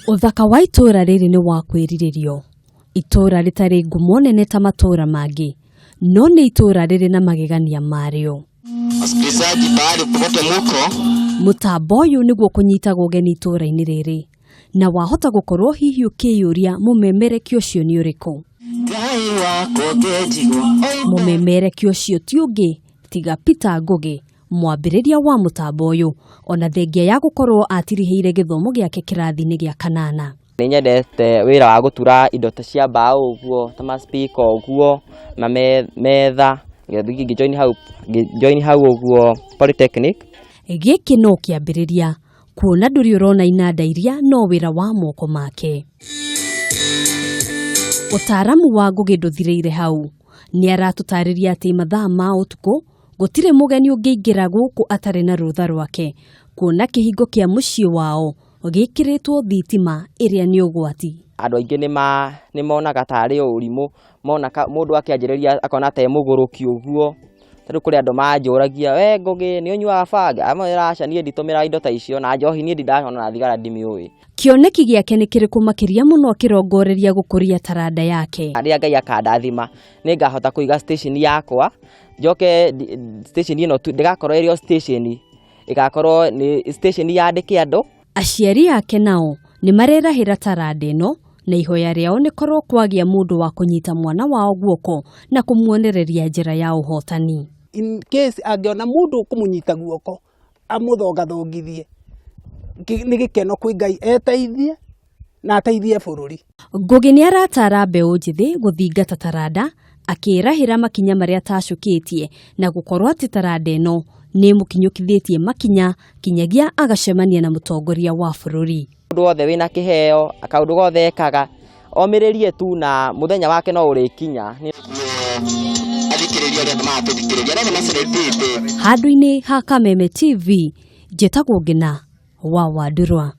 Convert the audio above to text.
Uthaka wa itura riri ni wa kwiriririo. Itura ritari ngumo nene ta matura mangi, no ni itura riri na magegania mario. Wasikilizaji, baada popote muko, mutambo uyu niguo kunyitagwo geni itura-ini riri, na wahota gukorwo hihi ukiyuria mumemerekia ucio ni uriku. Mumemerekia ucio ti ungi tiga Peter Ngugi, mwambiriria wa mutambo uyu, ona Thengia ya gukorwo atiriheire githomo giake kirathi-ini gia kanana. Ninyendete wira wa gutura indo ta cia mbao uguo, ta ma speaker uguo, na metha, join hau uguo polytechnic. Giki no kiambiriria, kuona nduri urona inanda iria no wira wa moko make. Utaramu wa Ngugi nduthireire hau, ni aratutariria ati mathaa ma utuku gutire mugeni ungiingira guku atari na rutha rwake, kuona kihingo kia mucii wao gikiritwo thitima iria ni ugwati. Andu aingi ni monaga tari urimu, mona mundu akianjiriria akona ta muguruki uguo. Tari kuri andu manjuragia, we Ngugi ni unyua banga, amaraca nie nditumira indo ta icio na njohi nie ndindahona na thigara ndimiui. Kioneki giake ni kiriku makiria muno akirongoreria gukuria taranda yake. Aria Ngai akandathima ni ngahota kuiga station yakwa, njoke station ino ndigakorwo iri station, igakorwo ni station yandike andu. Aciari yake nao ni marerahira taranda ino, na ihoya riao ni korwo kwagia mundu wa kunyita mwana wao guoko na kumuonereria njira ya uhotani. In case angiona mundu kumunyita guoko amuthogathogithie, ni gikeno kwi Ngai eteithie na ateithie bururi. Ngugi ni aratara mbeu njithi guthingata taranda, akirahira makinya maria tacukitie na gukorwo ati taranda ino ni mukinyukithitie makinya kinyagia agacemania na mutongoria wa bururi. Mundu wothe wina kiheo akaundu gothe ekaga omiririe tu na muthenya wake no urikinya. Handu-ini ha Kameme TV, njitagwo Ngina wa Wandurwa.